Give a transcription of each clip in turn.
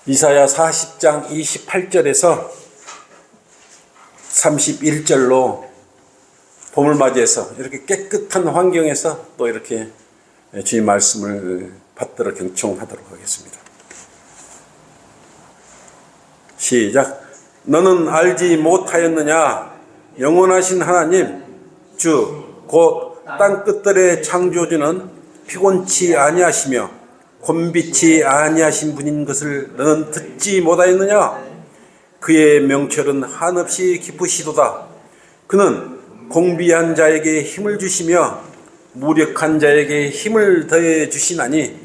이사야 40장 28절에서 31절로 봄을 맞이해서 이렇게 깨끗한 환경에서 또 이렇게 주님 말씀을 받들어 경청하도록 하겠습니다. 시작. 너는 알지 못하였느냐? 영원하신 하나님 주 곧 땅끝들의 창조주는 피곤치 아니하시며 곤비치 아니하신 분인 것을 너는 듣지 못하였느냐? 그의 명철은 한없이 깊으시도다. 그는 공비한 자에게 힘을 주시며 무력한 자에게 힘을 더해 주시나니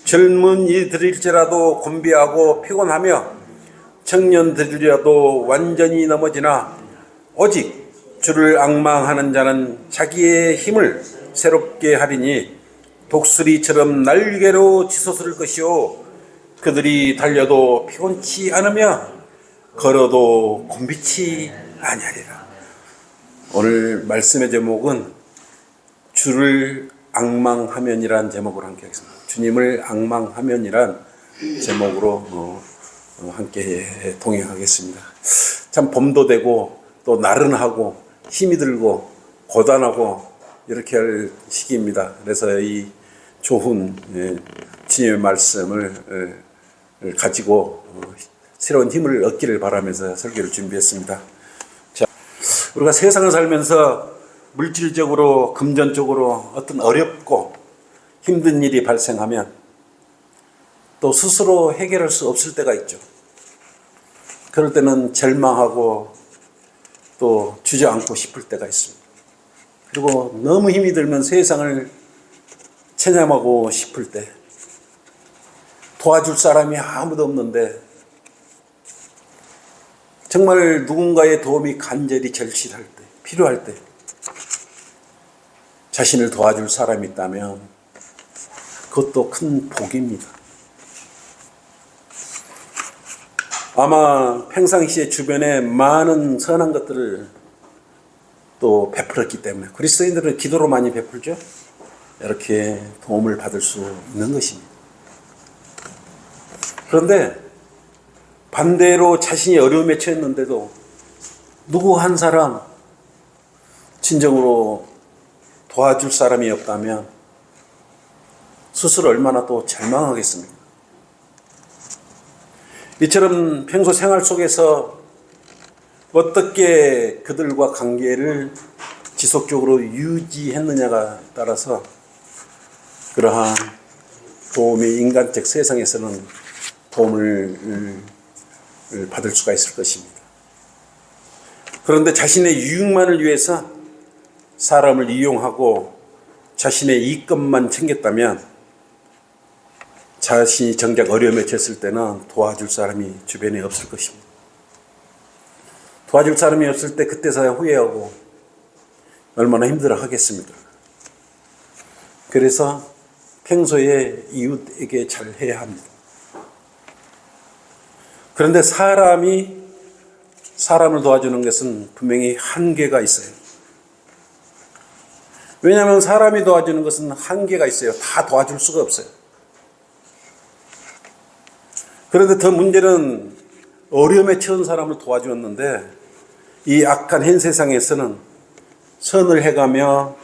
젊은 이들일지라도 곤비하고 피곤하며 청년들이라도 완전히 넘어지나 오직 주를 앙망하는 자는 자기의 힘을 새롭게 하리니 독수리처럼 날개로 치솟을 것이요 그들이 달려도 피곤치 않으며 걸어도 곤비치 아니하리라. 오늘 말씀의 제목은 주를 앙망하면이란 제목으로 함께 하겠습니다. 주님을 앙망하면이란 제목으로 함께 동행하겠습니다. 참 봄도 되고 또 나른하고 힘이 들고 고단하고 이렇게 할 시기입니다. 그래서 이 좋은 주님의 말씀을 가지고 새로운 힘을 얻기를 바라면서 설교를 준비했습니다. 자, 우리가 세상을 살면서 물질적으로 금전적으로 어떤 어렵고 힘든 일이 발생하면 또 스스로 해결할 수 없을 때가 있죠. 그럴 때는 절망하고 또 주저앉고 싶을 때가 있습니다. 그리고 너무 힘이 들면 세상을 체념하고 싶을 때, 도와줄 사람이 아무도 없는데 정말 누군가의 도움이 간절히 절실할 때, 필요할 때 자신을 도와줄 사람이 있다면 그것도 큰 복입니다. 아마 평상시에 주변에 많은 선한 것들을 또 베풀었기 때문에 그리스도인들은 기도로 많이 베풀죠. 이렇게 도움을 받을 수 있는 것입니다. 그런데 반대로 자신이 어려움에 처했는데도 누구 한 사람 진정으로 도와줄 사람이 없다면 스스로 얼마나 또 절망하겠습니까? 이처럼 평소 생활 속에서 어떻게 그들과 관계를 지속적으로 유지했느냐가 따라서 그러한 도움이 인간적 세상에서는 도움을 받을 수가 있을 것입니다. 그런데 자신의 유익만을 위해서 사람을 이용하고 자신의 이익것만 챙겼다면 자신이 정작 어려움에 처했을 때는 도와줄 사람이 주변에 없을 것입니다. 도와줄 사람이 없을 때 그때서야 후회하고 얼마나 힘들어 하겠습니까? 그래서 평소에 이웃에게 잘 해야 합니다. 그런데 사람이 사람을 도와주는 것은 분명히 한계가 있어요. 왜냐하면 사람이 도와주는 것은 한계가 있어요. 다 도와줄 수가 없어요. 그런데 더 문제는 어려움에 처한 사람을 도와주었는데 이 악한 현 세상에서는 선을 해가며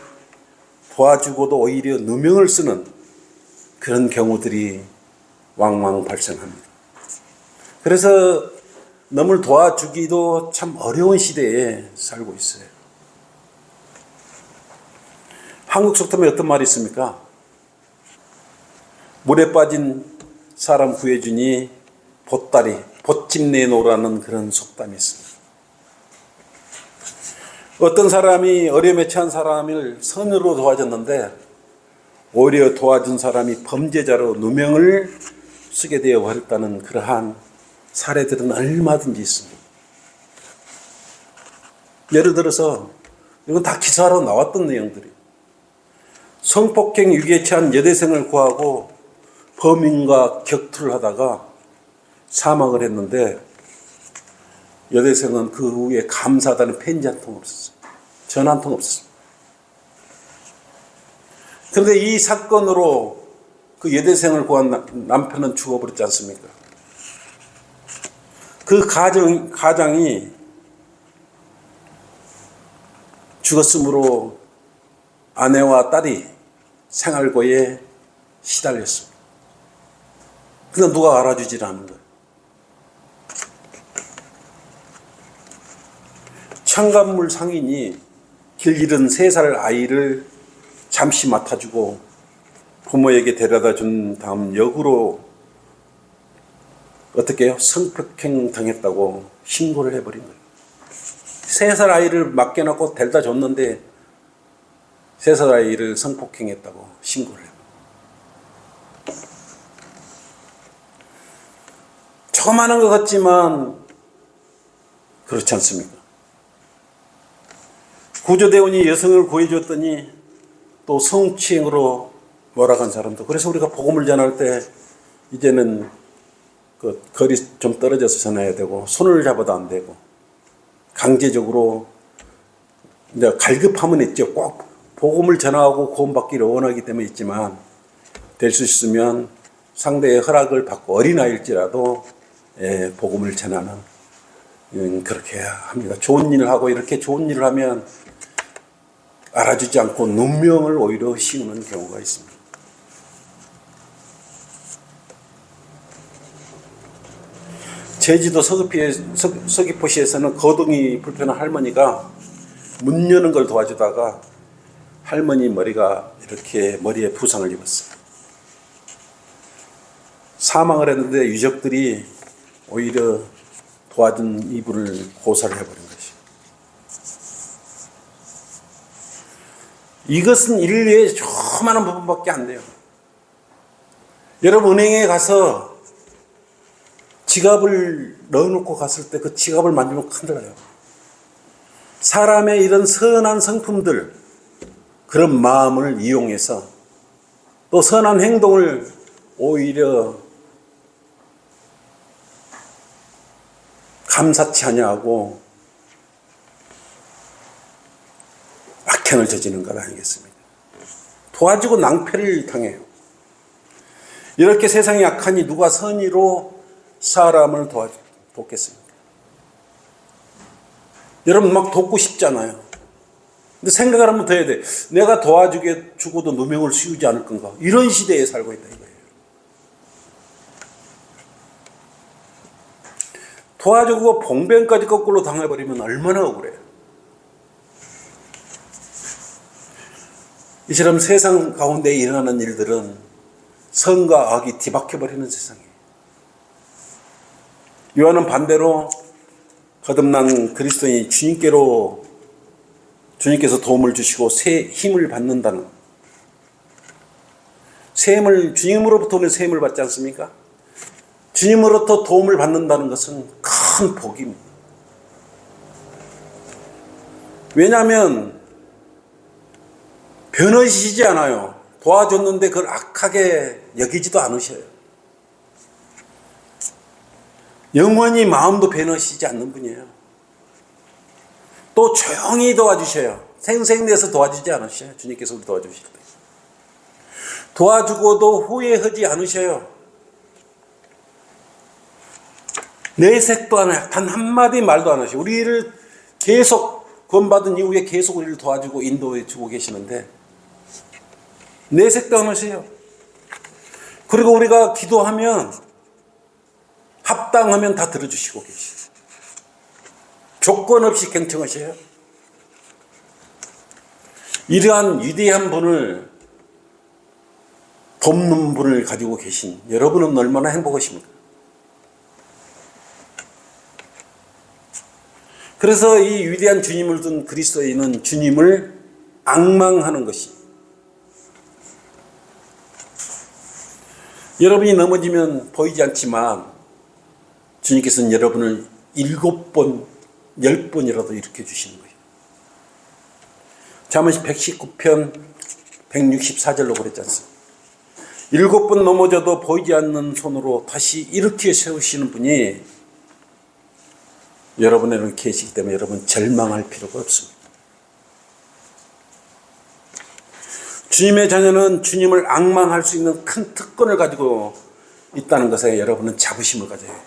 도와주고도 오히려 누명을 쓰는 그런 경우들이 왕왕 발생합니다. 그래서 남을 도와주기도 참 어려운 시대에 살고 있어요. 한국 속담에 어떤 말이 있습니까? 물에 빠진 사람 구해주니 보집 내놓으라는 그런 속담이 있습니다. 어떤 사람이 어려움에 처한 사람을 선으로 도와줬는데 오히려 도와준 사람이 범죄자로 누명을 쓰게 되어 버렸다는 그러한 사례들은 얼마든지 있습니다. 예를 들어서 이건 다 기사로 나왔던 내용들이 성폭행 위기에 처한 여대생을 구하고 범인과 격투를 하다가 사망을 했는데 여대생은 그 후에 감사하다는 편지 한 통 없었어요. 전화 한 통 없었어요. 그런데 이 사건으로 그 여대생을 구한 남편은 죽어버렸지 않습니까? 그 가장이 죽었으므로 아내와 딸이 생활고에 시달렸습니다. 그런데 누가 알아주질 않은 거예요. 창간물 상인이 길 잃은 3살 아이를 잠시 맡아주고 부모에게 데려다 준 다음 역으로 어떻게 해요? 성폭행 당했다고 신고를 해버린 거예요. 3살 아이를 맡겨놓고 데려다 줬는데 3살 아이를 성폭행했다고 신고를 해요. 조그마한 것 같지만 그렇지 않습니까? 구조대원이 여성을 구해줬더니 또 성추행으로 몰아간 사람도. 그래서 우리가 복음을 전할 때 이제는 그 거리 좀 떨어져서 전해야 되고 손을 잡아도 안 되고 강제적으로 이제 갈급함은 있죠. 꼭 복음을 전하고 구원받기를 원하기 때문에 있지만 될 수 있으면 상대의 허락을 받고 어린아이일지라도 복음을 전하는 그렇게 해야 합니다. 좋은 일을 하고 이렇게 좋은 일을 하면 알아주지 않고 눈명을 오히려 씌우는 경우가 있습니다. 제주도 서귀포시에서는 거동이 불편한 할머니가 문 여는 걸 도와주다가 할머니 머리가 이렇게 머리에 부상을 입었어요. 사망을 했는데 유족들이 오히려 도와준 이분을 고사를 해버린 것이죠. 이것은 인류의 조그마한 부분밖에 안 돼요. 여러분 은행에 가서 지갑을 넣어놓고 갔을 때 그 지갑을 만지면 큰일 나요. 사람의 이런 선한 성품들, 그런 마음을 이용해서 또 선한 행동을 오히려 감사치 아니하고 악행을 저지르는 것 아니겠습니까? 도와주고 낭패를 당해요. 이렇게 세상이 악하니 누가 선의로 사람을 돕겠습니까? 여러분 막 돕고 싶잖아요. 근데 생각을 한번 더 해야 돼. 내가 도와주고도 누명을 씌우지 않을 건가? 이런 시대에 살고 있다 이거예요. 도와주고 봉변까지 거꾸로 당해버리면 얼마나 억울해요. 이처럼 세상 가운데 일어나는 일들은 선과 악이 뒤바뀌어버리는 세상이에요. 요한은 반대로 거듭난 그리스도인이 주님께서 도움을 주시고 새 힘을 받는다는, 주님으로부터 오는 새 힘을 받지 않습니까? 주님으로부터 도움을 받는다는 것은 큰 복입니다. 왜냐하면 변하시지 않아요. 도와줬는데 그걸 악하게 여기지도 않으셔요. 영원히 마음도 변하시지 않는 분이에요. 또 조용히 도와주셔요. 생생내서 도와주지 않으셔요. 주님께서 우리 도와주실 때. 도와주고도 후회하지 않으셔요. 내색도 안 해요. 단 한마디 말도 안 하셔요. 우리를 계속 구원받은 이후에 계속 우리를 도와주고 인도해 주고 계시는데 내색도 안 하세요. 그리고 우리가 기도하면 합당하면 다 들어주시고 계시죠. 조건 없이 경청하셔요. 이러한 위대한 분을 돕는 분을 가지고 계신 여러분은 얼마나 행복하십니까? 그래서 이 위대한 주님을 둔 그리스도인은 주님을 앙망하는 것이, 여러분이 넘어지면 보이지 않지만 주님께서는 여러분을 7번, 10번이라도 일으켜 주시는 거예요. 잠언 119편 164절로 그랬지 않습니까? 7번 넘어져도 보이지 않는 손으로 다시 일으켜 세우시는 분이 여러분에는 계시기 때문에 여러분 절망할 필요가 없습니다. 주님의 자녀는 주님을 앙망할 수 있는 큰 특권을 가지고 있다는 것에 여러분은 자부심을 가져야 해요.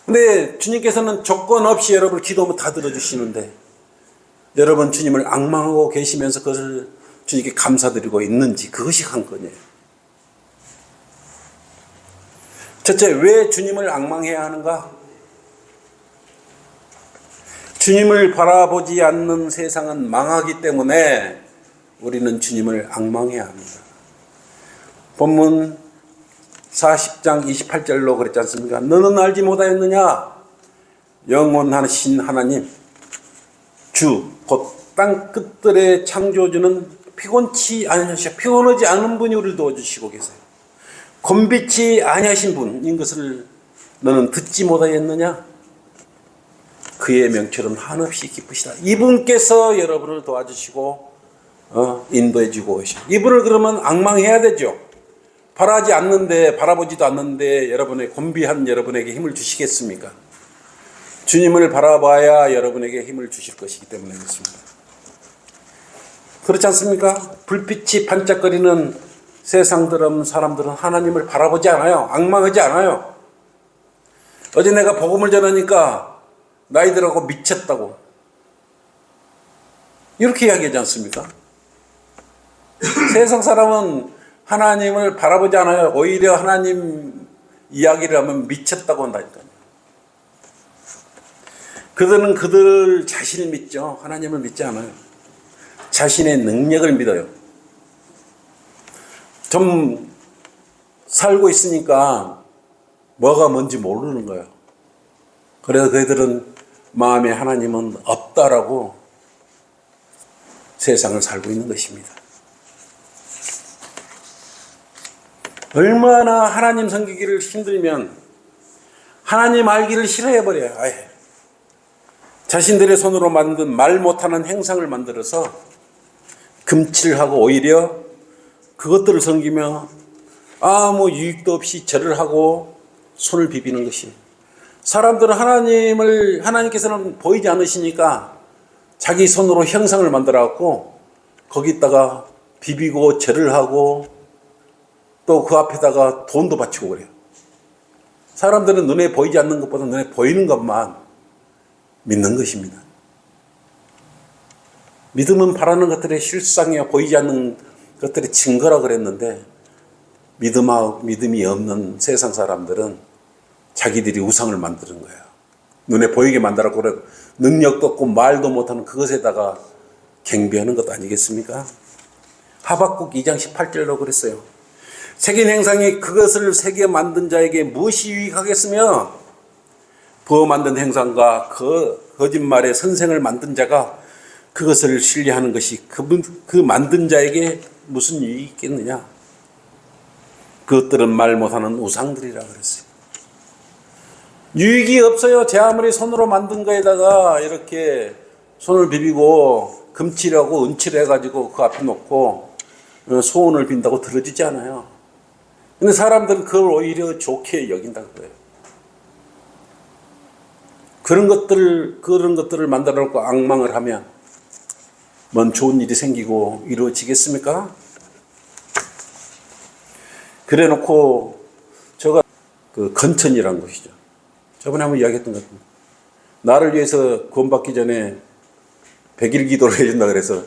근데 주님께서는 조건 없이 여러분을 기도하면 다 들어주시는데 여러분 주님을 앙망하고 계시면서 그것을 주님께 감사드리고 있는지 그것이 관건이에요. 첫째, 왜 주님을 앙망해야 하는가? 주님을 바라보지 않는 세상은 망하기 때문에 우리는 주님을 앙망해야 합니다. 본문 40장 28절로 그랬지 않습니까? 너는 알지 못하였느냐? 영원하신 하나님, 주, 곧 땅 끝들의 창조주는 피곤치 아니하시고 피곤하지 않은 분이 우리를 도와주시고 계세요. 곤비치 아니하신 분인 것을 너는 듣지 못하였느냐? 그의 명철은 한없이 깊으시다. 이분께서 여러분을 도와주시고 인도해 주고 계시다. 이분을 그러면 앙망해야 되죠. 바라지 않는데, 바라보지도 않는데 여러분의 곤비한 여러분에게 힘을 주시겠습니까? 주님을 바라봐야 여러분에게 힘을 주실 것이기 때문에 그렇습니다. 그렇지 않습니까? 불빛이 반짝거리는 세상들은 사람들은 하나님을 바라보지 않아요. 앙망하지 않아요. 어제 내가 복음을 전하니까 나이들하고 미쳤다고 이렇게 이야기하지 않습니까? 세상 사람은 하나님을 바라보지 않아요. 오히려 하나님 이야기를 하면 미쳤다고 한다니까요. 그들은 그들 자신을 믿죠. 하나님을 믿지 않아요. 자신의 능력을 믿어요. 좀 살고 있으니까 뭐가 뭔지 모르는 거예요. 그래서 그들은 마음에 하나님은 없다라고 세상을 살고 있는 것입니다. 얼마나 하나님 섬기기를 힘들면 하나님 알기를 싫어해버려요. 아예. 자신들의 손으로 만든 말 못하는 행상을 만들어서 금칠하고 오히려 그것들을 섬기며 아무 유익도 없이 절을 하고 손을 비비는 것이, 사람들은 하나님께서는 보이지 않으시니까 자기 손으로 형상을 만들어 갖고 거기다가 비비고 절을 하고 또 그 앞에다가 돈도 바치고 그래요. 사람들은 눈에 보이지 않는 것보다 눈에 보이는 것만 믿는 것입니다. 믿음은 바라는 것들의 실상이요 보이지 않는 것들의 증거라 그랬는데, 믿음이 없는 세상 사람들은 자기들이 우상을 만드는 거예요. 눈에 보이게 만들었고 능력도 없고 말도 못하는 그것에다가 경배하는 것 아니겠습니까? 하박국 2장 18절로 그랬어요. 새긴 행상이 그것을 새겨 만든 자에게 무엇이 유익하겠으며, 부어 만든 행상과 그 거짓말의 선생을 만든 자가 그것을 신뢰하는 것이 그 만든 자에게 무슨 유익이 있겠느냐? 그것들은 말 못하는 우상들이라 그랬어요. 유익이 없어요. 제 아무리 손으로 만든 거에다가 이렇게 손을 비비고 금칠하고 은칠해가지고 그 앞에 놓고 소원을 빈다고 들어지지 않아요. 근데 사람들은 그걸 오히려 좋게 여긴다 그거예요. 그런 것들을 만들어 놓고 앙망을 하면 뭔 좋은 일이 생기고 이루어지겠습니까? 그래 놓고 제가 그 건천이라는 것이죠. 저번에 한번 이야기했던 것 같은데, 나를 위해서 구원받기 전에 100일 기도를 해준다 그래서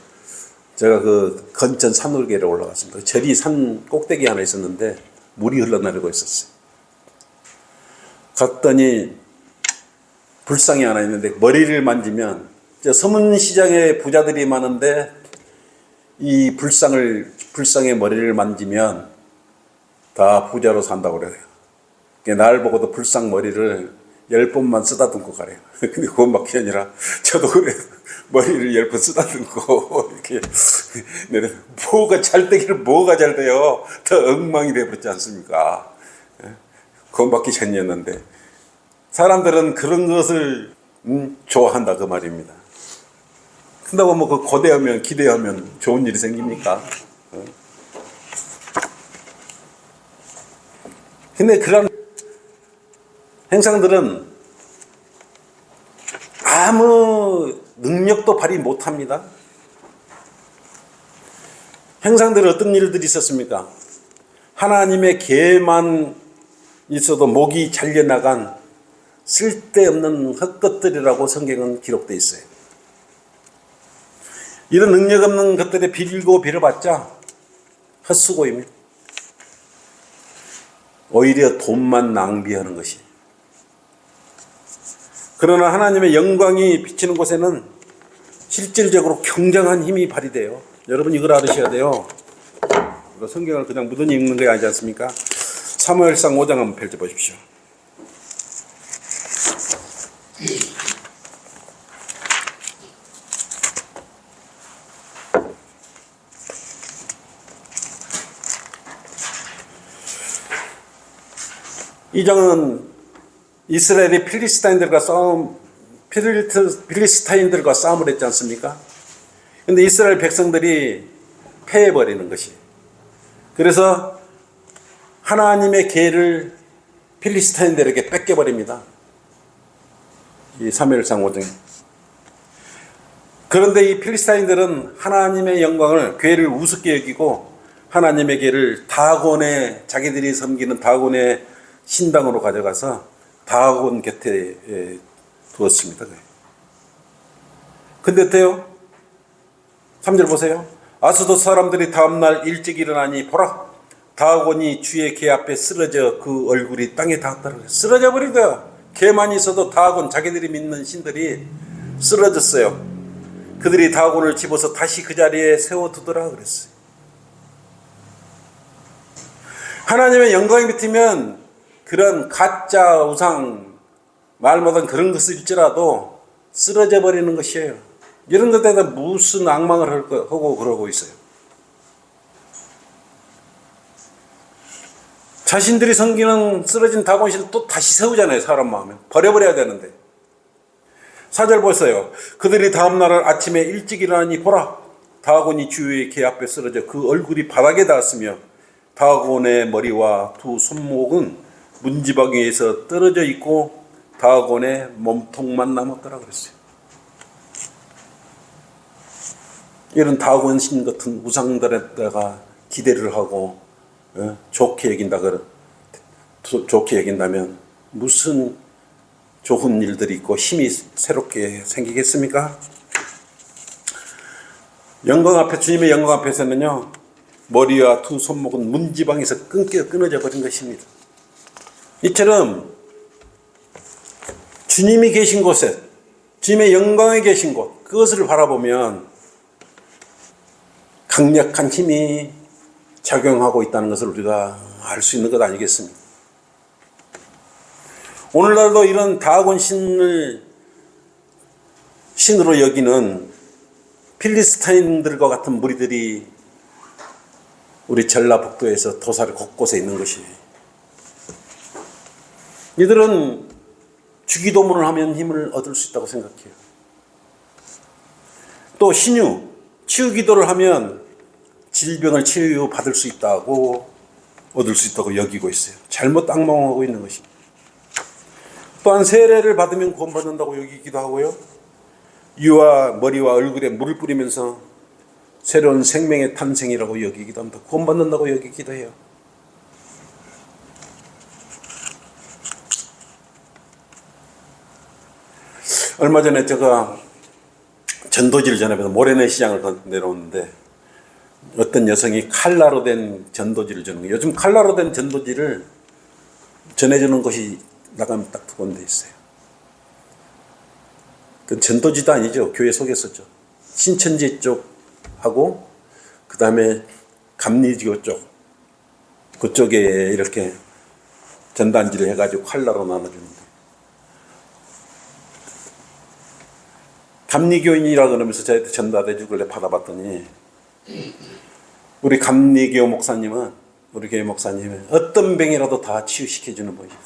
제가 그 건천 산울계를 올라갔습니다. 절이 산 꼭대기 하나 있었는데 물이 흘러내리고 있었어요. 갔더니 불상이 하나 있는데 머리를 만지면, 서문시장에 부자들이 많은데 이 불상의 머리를 만지면 다 부자로 산다고 그래요. 날 보고도 불상 머리를 10번만 쓰다듬고 가래요. 근데 그것밖에 아니라 저도 그래요. 머리를 10번 쓰다듬고 이렇게 내려. 뭐가 잘 되기를 뭐가 잘 돼요. 더 엉망이 돼버렸지 않습니까? 그것밖에 전이었는데 사람들은 그런 것을 좋아한다 그 말입니다. 근다고 뭐 그 고대하면 기대하면 좋은 일이 생깁니까? 근데 그런 행상들은 아무 능력도 발휘 못합니다. 행상들은 어떤 일들이 있었습니까? 하나님의 계만 있어도 목이 잘려나간 쓸데없는 헛것들이라고 성경은 기록되어 있어요. 이런 능력 없는 것들에 빌고 빌어봤자 헛수고입니다. 오히려 돈만 낭비하는 것이. 그러나 하나님의 영광이 비치는 곳에는 실질적으로 굉장한 힘이 발휘돼요. 여러분 이걸 알으셔야 돼요. 성경을 그냥 무던히 읽는 게 아니지 않습니까? 사무엘상 5장 한번 펼쳐보십시오. 이 장은 이스라엘이 필리스타인들과 싸움을 했지 않습니까? 근데 이스라엘 백성들이 패해버리는 것이. 그래서 하나님의 계를 필리스타인들에게 뺏겨버립니다. 이 사무엘상 5장에. 그런데 이 필리스타인들은 하나님의 영광을, 계를 우습게 여기고 하나님의 계를 다곤의, 자기들이 섬기는 다곤의 신당으로 가져가서 다곤 곁에 두었습니다. 근데 어때요? 3절 보세요. 아스돗 사람들이 다음날 일찍 일어나니 보라, 다곤이 주의 계 앞에 쓰러져 그 얼굴이 땅에 닿았더라고요. 쓰러져 버린 거야. 개만 있어도 다곤, 자기들이 믿는 신들이 쓰러졌어요. 그들이 다곤을 집어서 다시 그 자리에 세워두더라 그랬어요. 하나님의 영광이 비치면 그런 가짜 우상, 말 못한 그런 것을 일지라도 쓰러져 버리는 것이에요. 이런 것에다 무슨 악망을 하고 그러고 있어요. 자신들이 섬기는 쓰러진 다곤신을 또 다시 세우잖아요. 사람 마음에. 버려버려야 되는데. 4절 보세요. 그들이 다음날 아침에 일찍 일어나니 보라, 다곤이 주의 계 앞에 쓰러져 그 얼굴이 바닥에 닿았으며 다곤의 머리와 두 손목은 문지방위에서 떨어져 있고 다곤의 몸통만 남았더라 그랬어요. 이런 다곤 신 같은 우상들에다가 기대를 하고 좋게 여긴다면 무슨 좋은 일들이 있고 힘이 새롭게 생기겠습니까? 영광 앞에, 주님의 영광 앞에서는요, 머리와 두 손목은 문지방에서 끊어져 버린 것입니다. 이처럼 주님이 계신 곳에, 주님의 영광에 계신 곳, 그것을 바라보면 강력한 힘이 작용하고 있다는 것을 우리가 알 수 있는 것 아니겠습니까? 오늘날도 이런 다곤 신으로 여기는 필리스타인들과 같은 무리들이 우리 전라북도에서 도사리 곳곳에 있는 것이에요. 이들은 주기도문을 하면 힘을 얻을 수 있다고 생각해요. 또 신유, 치유기도를 하면 질병을 치유받을 수 있다고, 얻을 수 있다고 여기고 있어요. 잘못 악몽하고 있는 것입니다. 또한 세례를 받으면 구원받는다고 여기기도 하고요. 이와 머리와 얼굴에 물을 뿌리면서 새로운 생명의 탄생이라고 여기기도 합니다. 구원받는다고 여기기도 해요. 얼마 전에 제가 전도지를 전해서 모래내 시장을 내려오는데 어떤 여성이 칼라로 된 전도지를 주는 거예요. 요즘 칼라로 된 전도지를 전해주는 곳이 나가면 딱 두 군데 있어요. 그 전도지도 아니죠. 교회 속에서죠. 신천지 쪽하고 그 다음에 감리교 쪽, 그쪽에 이렇게 전단지를 해가지고 칼라로 나눠주는데, 감리교인이라 그러면서 저한테 전달해주길래 받아봤더니 우리 감리교 목사님은, 우리 교회 목사님은 어떤 병이라도 다 치유시켜주는 분이에요.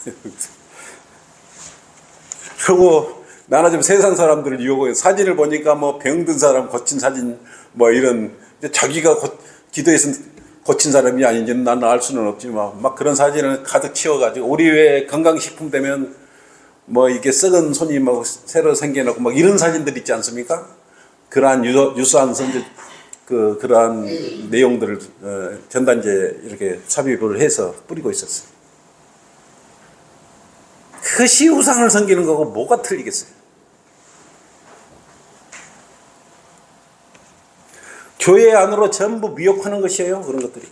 그리고 나는 좀 세상 사람들을 유혹해, 사진을 보니까 뭐 병든 사람 고친 사진 뭐 이런, 자기가 기도해서 고친 사람이 아닌지는 나는 알 수는 없지만 막 그런 사진을 가득 치워가지고, 우리 왜 건강식품 되면 뭐 이게 썩은 손이 막 새로 생겨나고 막 이런 사진들 있지 않습니까? 그러한 유사한 그러한 내용들을 전단지에 이렇게 삽입을 해서 뿌리고 있었어요. 그것이 우상을 섬기는 거고 뭐가 틀리겠어요? 교회 안으로 전부 미혹하는 것이에요. 그런 것들이.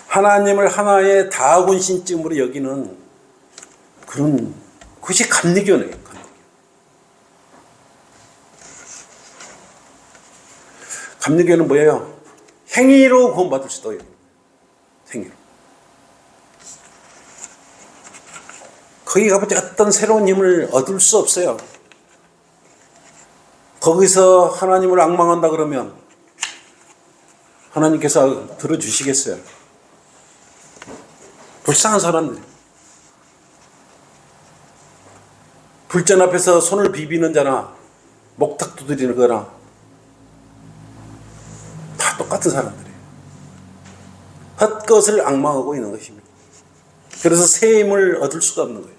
하나님을 하나의 다군신쯤으로 여기는 그런 그것이 감리교네요. 감리교는 뭐예요? 행위로 구원받을 수도 있어요. 행위로. 거기 가보자 어떤 새로운 힘을 얻을 수 없어요. 거기서 하나님을 앙망한다 그러면 하나님께서 들어주시겠어요? 불쌍한 사람들. 불전 앞에서 손을 비비는 자나 목탁 두드리는 거나 다 똑같은 사람들이에요. 헛것을 앙망하고 있는 것입니다. 그래서 새 힘을 얻을 수가 없는 거예요.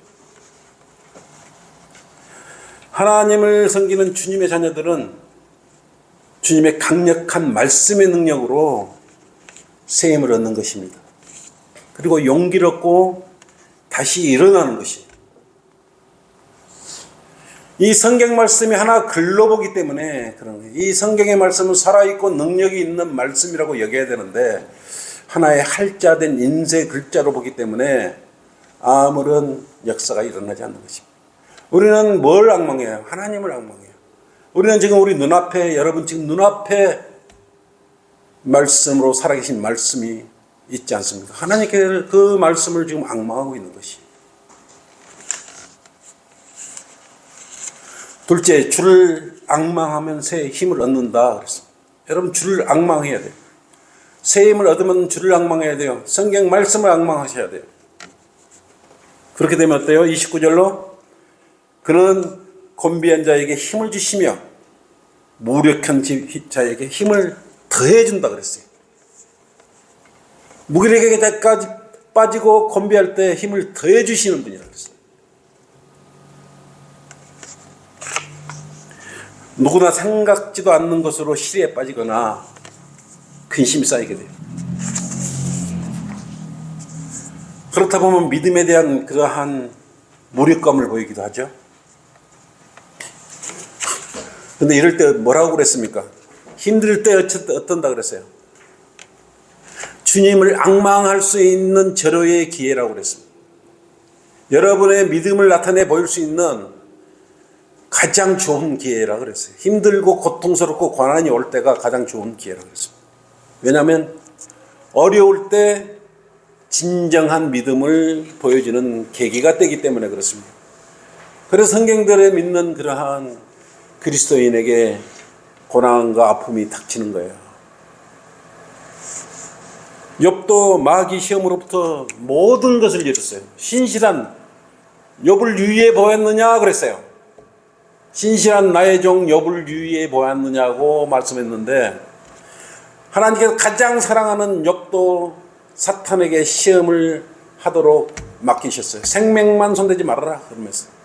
하나님을 섬기는 주님의 자녀들은 주님의 강력한 말씀의 능력으로 새 힘을 얻는 것입니다. 그리고 용기를 얻고 다시 일어나는 것이에요. 이 성경 말씀이 하나 글러보기 때문에 그런 거예요. 이 성경의 말씀은 살아있고 능력이 있는 말씀이라고 여겨야 되는데 하나의 할자된 인쇄 글자로 보기 때문에 아무런 역사가 일어나지 않는 것입니다. 우리는 뭘 앙망해요? 하나님을 앙망해요. 우리는 지금 우리 눈앞에, 여러분 지금 눈앞에 말씀으로 살아계신 말씀이 있지 않습니까? 하나님께 그 말씀을 지금 앙망하고 있는 것이. 둘째, 주를 앙망하면 새 힘을 얻는다 그랬어요. 여러분 주를 앙망해야 돼요. 새 힘을 얻으면 주를 앙망해야 돼요. 성경 말씀을 앙망하셔야 돼요. 그렇게 되면 어때요? 29절로 그는 곤비한 자에게 힘을 주시며 무력한 자에게 힘을 더해준다 그랬어요. 무기력에까지 빠지고 곤비할 때 힘을 더해주시는 분이라 그랬어요. 누구나 생각지도 않는 것으로 시리에 빠지거나 근심이 쌓이게 돼요. 그렇다 보면 믿음에 대한 그러한 무력감을 보이기도 하죠. 근데 이럴 때 뭐라고 그랬습니까? 힘들 때 어떤다 그랬어요? 주님을 앙망할 수 있는 절호의 기회라고 그랬습니다. 여러분의 믿음을 나타내 보일 수 있는 가장 좋은 기회라고 그랬어요. 힘들고 고통스럽고 고난이 올 때가 가장 좋은 기회라고 그랬습니다. 왜냐하면 어려울 때 진정한 믿음을 보여주는 계기가 되기 때문에 그렇습니다. 그래서 성경들에 믿는 그러한 그리스도인에게 고난과 아픔이 닥치는 거예요. 욥도 마귀 시험으로부터 모든 것을 잃었어요. 신실한 욥을 유의해 보았느냐 그랬어요. 신실한 나의 종 욥을 유의해 보았느냐고 말씀했는데 하나님께서 가장 사랑하는 욥도 사탄에게 시험을 하도록 맡기셨어요. 생명만 손대지 말아라 그러면서.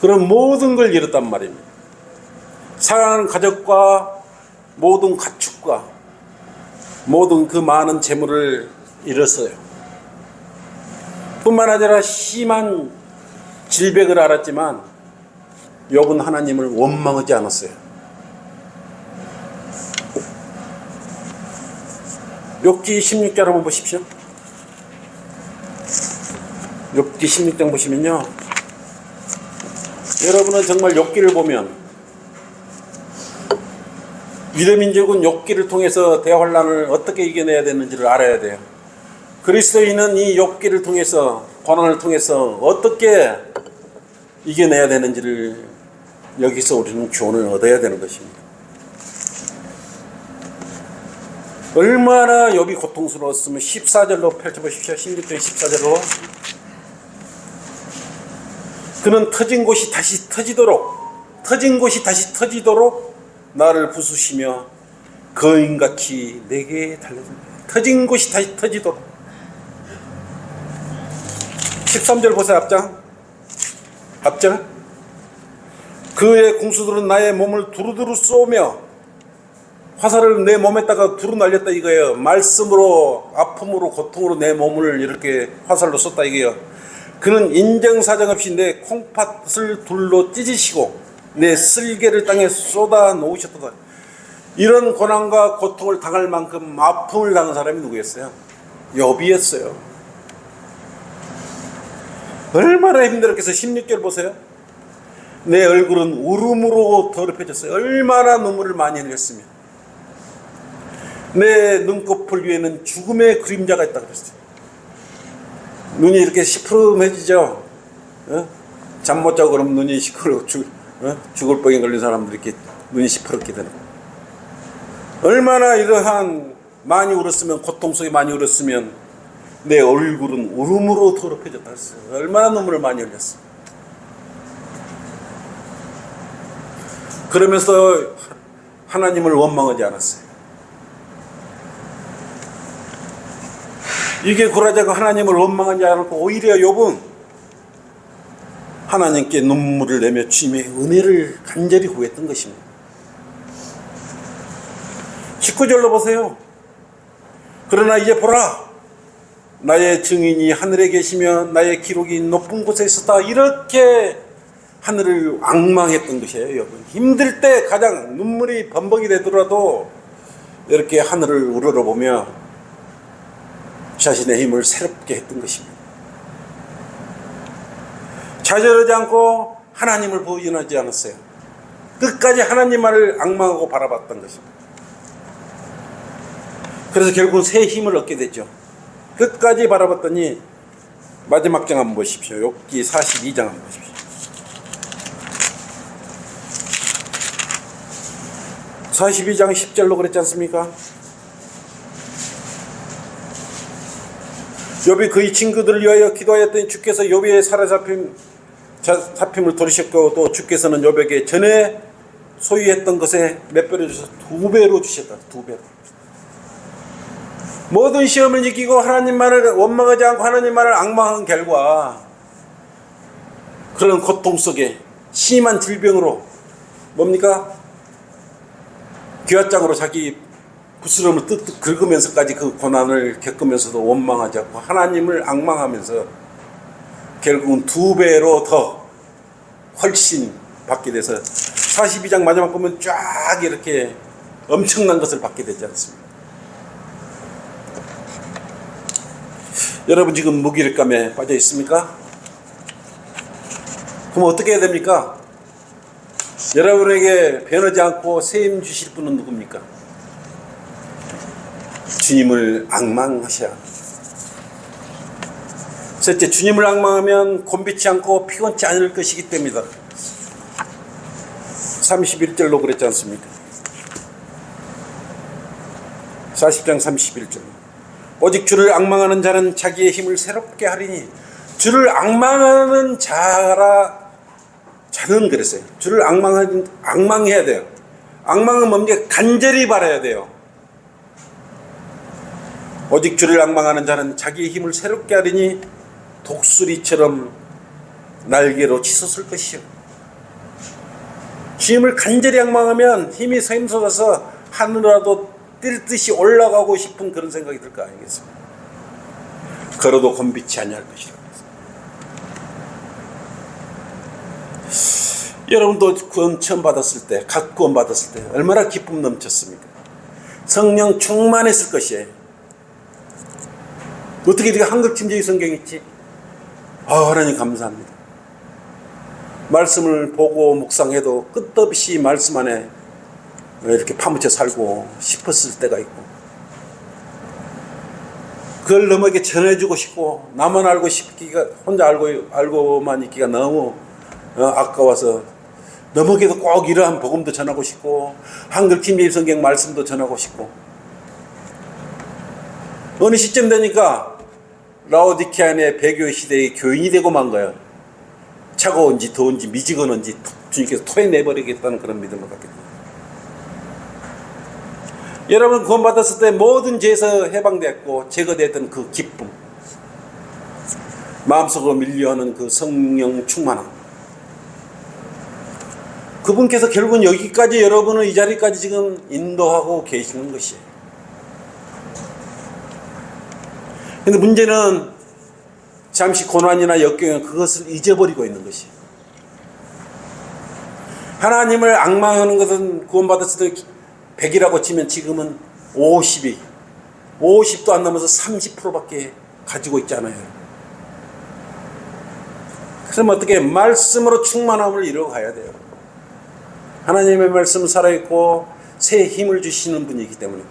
그런 모든 걸 잃었단 말입니다. 사랑하는 가족과 모든 가축과 모든 그 많은 재물을 잃었어요. 뿐만 아니라 심한 질병을 앓았지만 욥은 하나님을 원망하지 않았어요. 욥기 16장 한번 보십시오. 욥기 16장 보시면요, 여러분은 정말 욥기를 보면 유대민족은 욥기를 통해서 대환란을 어떻게 이겨내야 되는지를 알아야 돼요. 그리스도인은 이 욥기를 통해서, 고난을 통해서 어떻게 이겨내야 되는지를 여기서 우리는 교훈을 얻어야 되는 것입니다. 얼마나 욥이 고통스러웠으면 14절로 펼쳐보십시오. 16장 14절로 그는 터진 곳이 다시 터지도록 나를 부수시며 거인같이 내게 달려듭니다. 터진 곳이 다시 터지도록. 13절 보세요. 앞장. 그의 궁수들은 나의 몸을 두루두루 쏘며 화살을 내 몸에다가 두루 날렸다 이거예요. 말씀으로, 아픔으로, 고통으로 내 몸을 이렇게 화살로 썼다 이거예요. 그는 인정사정 없이 내 콩팥을 둘로 찢으시고 내 쓸개를 땅에 쏟아 놓으셨다. 이런 고난과 고통을 당할 만큼 아픔을 당한 사람이 누구였어요? 욥이었어요. 얼마나 힘들었겠어요. 16절 보세요. 내 얼굴은 울음으로 더럽혀졌어요. 얼마나 눈물을 많이 흘렸으면. 내 눈꺼풀 위에는 죽음의 그림자가 있다고 그랬어요. 눈이 이렇게 시퍼름해지죠. 잠 못 자고 그러면 눈이 시커멓고 죽을 병에 걸린 사람들이 이렇게 눈이 시퍼렇게 되는 거예요. 얼마나 이러한 많이 울었으면, 고통 속에 많이 울었으면 내 얼굴은 울음으로 더럽혀졌다 했어요. 얼마나 눈물을 많이 흘렸어요. 그러면서 하나님을 원망하지 않았어요. 이게 굴하자고 하나님을 원망하지 않고 오히려 욥은 하나님께 눈물을 내며 주님의 은혜를 간절히 구했던 것입니다. 19절로 보세요. 그러나 이제 보라, 나의 증인이 하늘에 계시며 나의 기록이 높은 곳에 있었다. 이렇게 하늘을 앙망했던 것이에요. 여러분, 힘들 때 가장 눈물이 범벅이 되더라도 이렇게 하늘을 우러러보며 자신의 힘을 새롭게 했던 것입니다. 좌절하지 않고 하나님을 부인하지 않았어요. 끝까지 하나님만을 앙망하고 바라봤던 것입니다. 그래서 결국 새 힘을 얻게 되죠. 끝까지 바라봤더니 마지막 장 한번 보십시오. 욥기 42장 한번 보십시오. 42장 10절로 그랬지 않습니까? 욥이 그의 친구들을 위하여 기도하였더니 주께서 욥의 사로잡힘을 돌리셨고 또 주께서는 욥에게 전에 소유했던 것에 몇 배로 주셔서 2배로 주셨다. 2배로. 모든 시험을 이기고 하나님만을 원망하지 않고 하나님만을 앙망한 결과 그런 고통 속에 심한 질병으로 뭡니까? 귀화장으로 자기 부스럼을 뜩뜩 긁으면서까지 그 고난을 겪으면서도 원망하지 않고 하나님을 앙망하면서 결국은 2배로 더 훨씬 받게 돼서 42장 마지막 보면 쫙 이렇게 엄청난 것을 받게 되지 않습니까? 여러분 지금 무기력감에 빠져 있습니까? 그럼 어떻게 해야 됩니까? 여러분에게 변하지 않고 새 힘 주실 분은 누굽니까? 주님을 앙망하셔야 합니다. 셋째, 주님을 앙망하면 곤비치 않고 피곤치 않을 것이기 때문이다. 31절로 그랬지 않습니까? 40장 31절. 오직 주를 앙망하는 자는 자기의 힘을 새롭게 하리니. 주를 앙망하는 자는 그랬어요. 주를 앙망해야 돼요. 앙망은 뭡니까? 간절히 바라야 돼요. 오직 주를 앙망하는 자는 자기의 힘을 새롭게 하리니 독수리처럼 날개로 치솟을 것이요. 주님을 간절히 앙망하면 힘이 샘솟아서 하늘이라도 뛸 듯이 올라가고 싶은 그런 생각이 들 거 아니겠습니까? 걸어도 곤비치 아니할 것이라. 여러분도 구원 처음 받았을 때, 갓 구원 받았을 때 얼마나 기쁨 넘쳤습니까? 성령 충만했을 것이에요. 어떻게 이렇게 한글침제의 성경이 있지? 하나님 감사합니다. 말씀을 보고 묵상해도 끝없이 말씀 안에 이렇게 파묻혀 살고 싶었을 때가 있고, 그걸 너에게 전해주고 싶고, 나만 알고 싶기가, 혼자 알고만 있기가 너무 아까워서 너에게도 꼭 이러한 복음도 전하고 싶고, 한글 침례 성경 말씀도 전하고 싶고. 어느 시점 되니까 라오디케아의 배교 시대의 교인이 되고 만 거예요. 차가운지 더운지 미지근한지 주님께서 토해내버리겠다는 그런 믿음을 갖게 돼요. 여러분 구원받았을 때 모든 죄에서 해방되었고 제거됐던 그 기쁨, 마음속으로 밀려오는 그 성령 충만함, 그 그분께서 결국은 여기까지 여러분을 이 자리까지 지금 인도하고 계시는 것이에요. 근데 문제는 잠시 고난이나 역경에 그것을 잊어버리고 있는 것이에요. 하나님을 앙망하는 것은 구원받았을 때 100이라고 치면 지금은 50도 안 넘어서 30%밖에 가지고 있잖아요. 그럼 어떻게 말씀으로 충만함을 이루어가야 돼요. 하나님의 말씀은 살아있고 새 힘을 주시는 분이기 때문에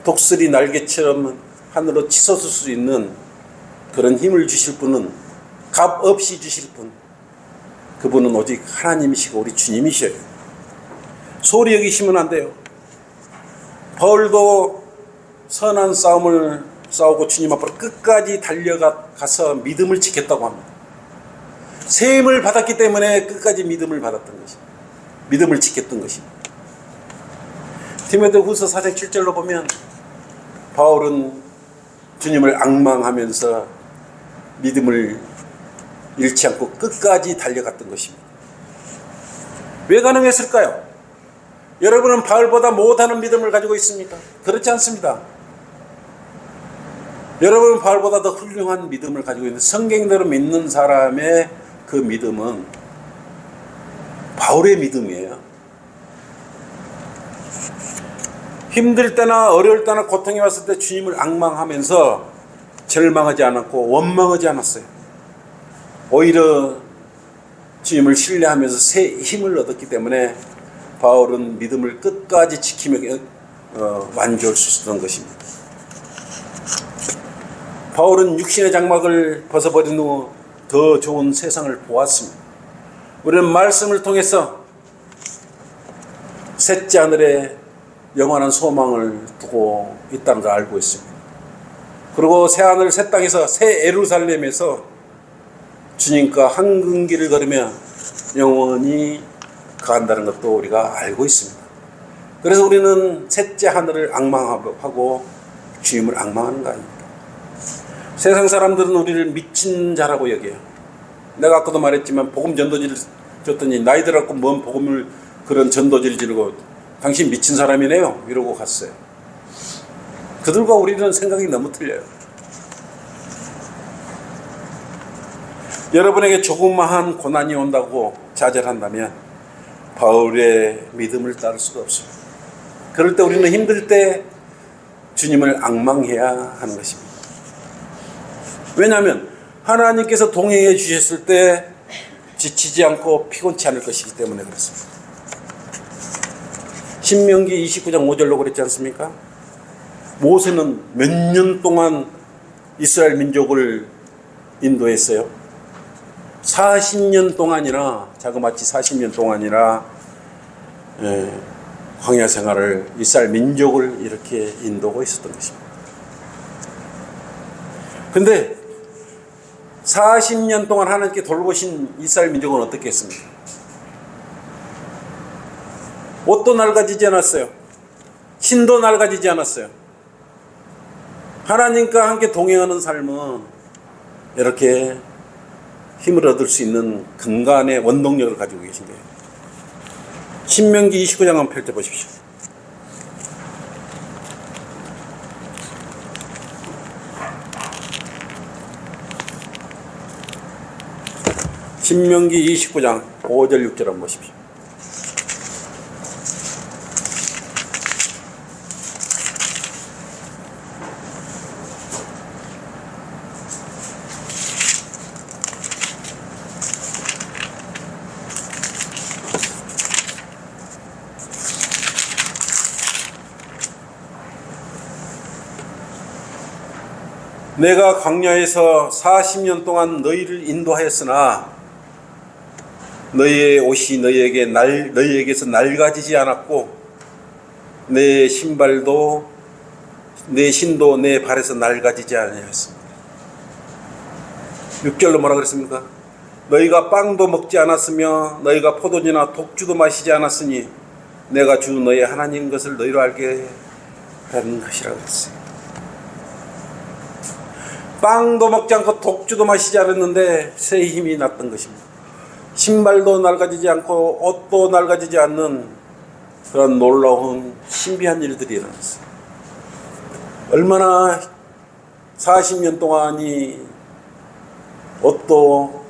독수리 날개처럼 하늘로 치솟을 수 있는 그런 힘을 주실 분은 값 없이 주실 분, 그분은 오직 하나님이시고 우리 주님이셔요. 소홀히 여기시면 안 돼요. 바울도 선한 싸움을 싸우고 주님 앞으로 끝까지 달려가서 믿음을 지켰다고 합니다. 새 힘을 받았기 때문에 끝까지 믿음을 받았던 것입니다. 믿음을 지켰던 것입니다. 디모데후서 4장 7절로 보면 바울은 주님을 앙망하면서 믿음을 잃지 않고 끝까지 달려갔던 것입니다. 왜 가능했을까요? 여러분은 바울보다 못하는 믿음을 가지고 있습니까? 그렇지 않습니다. 여러분은 바울보다 더 훌륭한 믿음을 가지고 있는, 성경대로 믿는 사람의 그 믿음은 바울의 믿음이에요. 힘들 때나 어려울 때나 고통이 왔을 때 주님을 앙망하면서 절망하지 않았고 원망하지 않았어요. 오히려 주님을 신뢰하면서 새 힘을 얻었기 때문에 바울은 믿음을 끝까지 지키며 완주할 수 있었던 것입니다. 바울은 육신의 장막을 벗어버린 후 더 좋은 세상을 보았습니다. 우리는 말씀을 통해서 셋째 하늘에 영원한 소망을 두고 있다는 걸 알고 있습니다. 그리고 새 하늘 새 땅에서 새 예루살렘에서 주님과 한근길을 걸으며 영원히 거한다는 것도 우리가 알고 있습니다. 그래서 우리는 셋째 하늘을 앙망하고 주님을 앙망하는 거 아닙니까? 세상 사람들은 우리를 미친 자라고 여겨요. 내가 아까도 말했지만 복음 전도지를 줬더니 나이 들었고 뭔 복음을 그런 전도지를 지르고 당신 미친 사람이네요 이러고 갔어요. 그들과 우리는 생각이 너무 틀려요. 여러분에게 조그마한 고난이 온다고 좌절한다면 바울의 믿음을 따를 수가 없습니다. 그럴 때 우리는 힘들 때 주님을 앙망해야 하는 것입니다. 왜냐하면 하나님께서 동행해 주셨을 때 지치지 않고 피곤치 않을 것이기 때문에 그렇습니다. 신명기 29장 5절로 그랬지 않습니까? 모세는 몇 년 동안 이스라엘 민족을 인도했어요. 40년 동안이나 자그마치 40년 동안이나 광야 생활을 이스라엘 민족을 이렇게 인도하고 있었던 것입니다. 근데 40년 동안 하나님께 돌보신 이스라엘 민족은 어떻게 했습니까? 옷도 낡아지지 않았어요. 신도 낡아지지 않았어요. 하나님과 함께 동행하는 삶은 이렇게 힘을 얻을 수 있는 근간의 원동력을 가지고 계신 거예요. 신명기 29장 한번 펼쳐보십시오. 신명기 29장 5절 6절 한번 보십시오. 내가 광야에서 40년 동안 너희를 인도하였으나 너희의 옷이 너희에게서 낡아지지 않았고 내 신발도 내 신도 내 발에서 낡아지지 아니하였습니다. 6절로 뭐라 그랬습니까? 너희가 빵도 먹지 않았으며 너희가 포도주나 독주도 마시지 않았으니 내가 주 너희 하나님 것을 너희로 알게 하는 것이라고 했어요. 빵도 먹지 않고 독주도 마시지 않았는데 새 힘이 났던 것입니다. 신발도 낡아지지 않고 옷도 낡아지지 않는 그런 놀라운 신비한 일들이 일어났어요. 얼마나 40년 동안이 옷도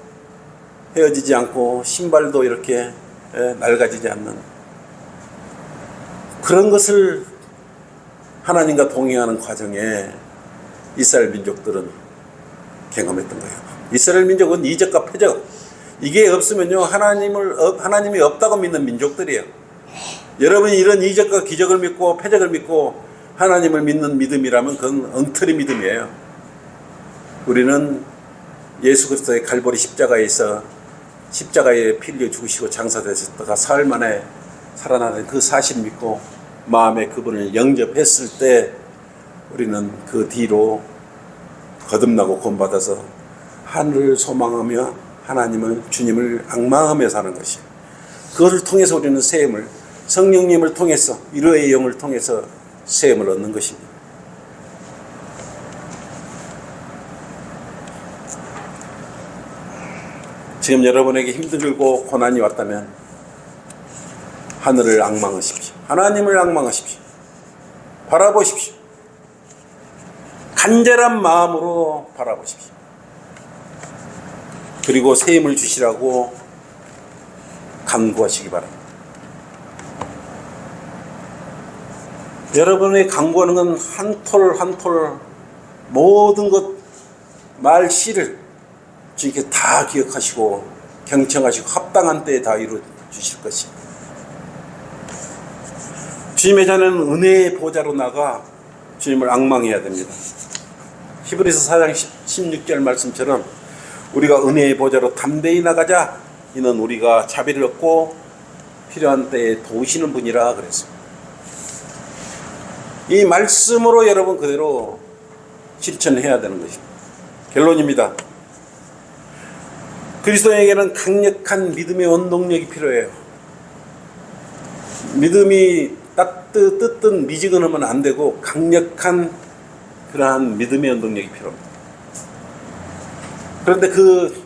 헤어지지 않고 신발도 이렇게 낡아지지 않는 그런 것을 하나님과 동행하는 과정에 이스라엘 민족들은 경험했던 거예요. 이스라엘 민족은 이적과 표적, 이게 없으면요 하나님이 없다고 믿는 민족들이에요. 여러분이 이런 이적과 기적을 믿고 표적을 믿고 하나님을 믿는 믿음이라면 그건 엉터리 믿음이에요. 우리는 예수 그리스도의 갈보리 십자가에서 십자가에 피 흘려 죽으시고 장사되셨다가 사흘 만에 살아나는 그 사실 믿고 마음에 그분을 영접했을 때 우리는 그 뒤로 거듭나고 구원받아서 하늘을 소망하며 하나님을 주님을 앙망하며 사는 것이, 그것을 통해서 우리는 세임을, 성령님을 통해서 위로의 영을 통해서 세임을 얻는 것입니다. 지금 여러분에게 힘들고 고난이 왔다면 하늘을 앙망하십시오. 하나님을 앙망하십시오. 바라보십시오. 간절한 마음으로 바라보십시오. 그리고 새 힘을 주시라고 간구하시기 바랍니다. 여러분의 간구하는 건 한 톨 한 톨 모든 것 말씨를 주님께 다 기억하시고 경청하시고 합당한 때에 다 이루어 주실 것입니다. 주님의 자는 은혜의 보좌로 나가 주님을 앙망해야 됩니다. 히브리서 4장 16절 말씀처럼 우리가 은혜의 보좌로 담대히 나가자. 이는 우리가 자비를 얻고 필요한 때에 도우시는 분이라 그랬습니다. 이 말씀으로 여러분 그대로 실천해야 되는 것입니다. 결론입니다. 그리스도에게는 강력한 믿음의 원동력이 필요해요. 믿음이 뜨뜻 미지근하면 안 되고 강력한 그러한 믿음의 원동력이 필요합니다. 그런데 그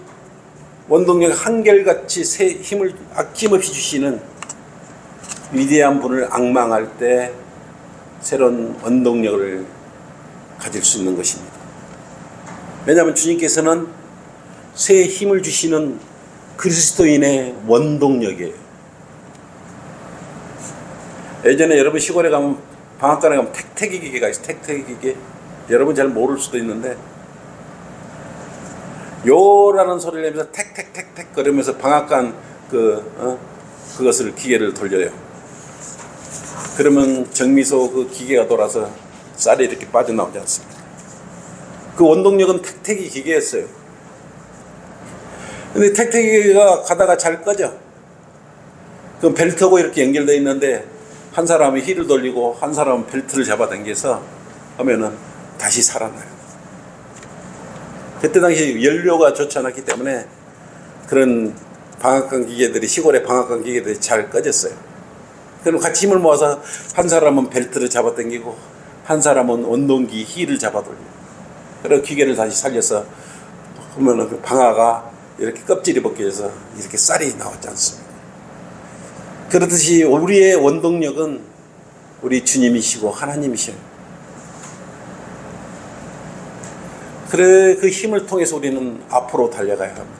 원동력 한결같이 새 힘을 아낌없이 주시는 위대한 분을 앙망할 때 새로운 원동력을 가질 수 있는 것입니다. 왜냐하면 주님께서는 새 힘을 주시는 그리스도인의 원동력이에요. 예전에 여러분 시골에 가면 방앗간에 가면 택배기 기계가 있어요. 택배기 기계. 여러분 잘 모를 수도 있는데 요라는 소리를 내면서 택택택택 그러면서 방앗간 그것을 기계를 돌려요. 그러면 정미소 그 기계가 돌아서 쌀이 이렇게 빠져나오지 않습니까? 그 원동력은 택배기 기계였어요. 근데 택배기가 가다가 잘 꺼져. 그럼 벨트하고 이렇게 연결되어 있는데 한 사람이 힐을 돌리고 한 사람은 벨트를 잡아당겨서 하면은 다시 살아나요. 그때 당시 연료가 좋지 않았기 때문에 그런 방앗간 기계들이, 시골의 방앗간 기계들이 잘 꺼졌어요. 그럼 같이 힘을 모아서 한 사람은 벨트를 잡아당기고 한 사람은 원동기 힐을 잡아돌리고, 그리고 기계를 다시 살려서 보면은 그 방아가 이렇게 껍질이 벗겨져서 이렇게 쌀이 나왔지 않습니까? 그렇듯이 우리의 원동력은 우리 주님이시고 하나님이셔요. 그래, 그 힘을 통해서 우리는 앞으로 달려가야 합니다.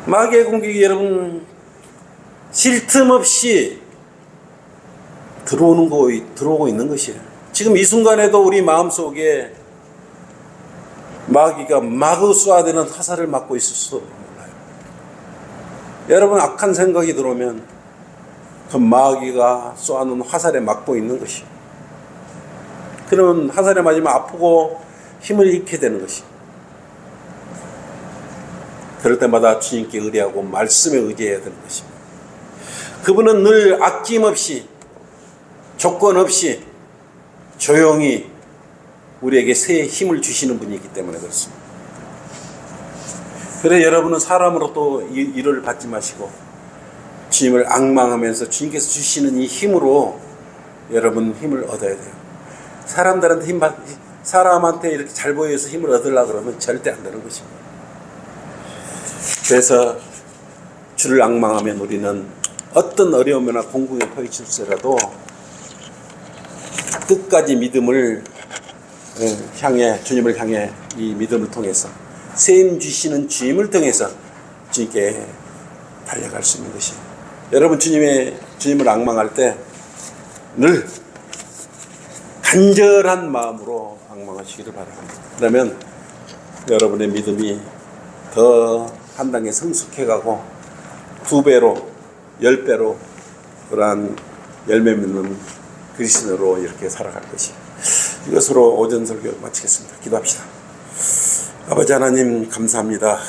마귀의 공격이 여러분 쉴 틈 없이 들어오고 있는 것이에요. 지금 이 순간에도 우리 마음속에 마귀가 마구 쏘아대는 화살을 맞고 있을 수도 몰라요. 여러분 악한 생각이 들어오면 그 마귀가 쏘아놓은 화살에 맞고 있는 것이에요. 그러면 화살에 맞으면 아프고 힘을 잃게 되는 것이에요. 그럴 때마다 주님께 의뢰하고 말씀에 의지해야 되는 것입니다. 그분은 늘 아낌없이 조건 없이 조용히 우리에게 새 힘을 주시는 분이기 때문에 그렇습니다. 그래 여러분은 사람으로 또 일을 받지 마시고 주님을 앙망하면서 주님께서 주시는 이 힘으로 여러분 힘을 얻어야 돼요. 사람들한테 사람한테 이렇게 잘 보여서 힘을 얻으려고 그러면 절대 안 되는 것입니다. 그래서 주를 앙망하면 우리는 어떤 어려움이나 공궁에 부딪힐지라도 끝까지 믿음을 향해, 주님을 향해 이 믿음을 통해서 세임 주시는 주님을 통해서 주님께 달려갈 수 있는 것이, 여러분 주님을 앙망할 때 늘 간절한 마음으로 앙망하시기를 바랍니다. 그러면 여러분의 믿음이 더 한 단계 성숙해가고 2배로 10배로 그러한 열매 맺는 그리스도로 이렇게 살아갈 것이, 이것으로 오전 설교 마치겠습니다. 기도합시다. 아버지 하나님 감사합니다.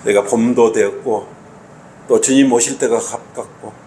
내가 봄도 되었고 또 주님 오실 때가 가깝고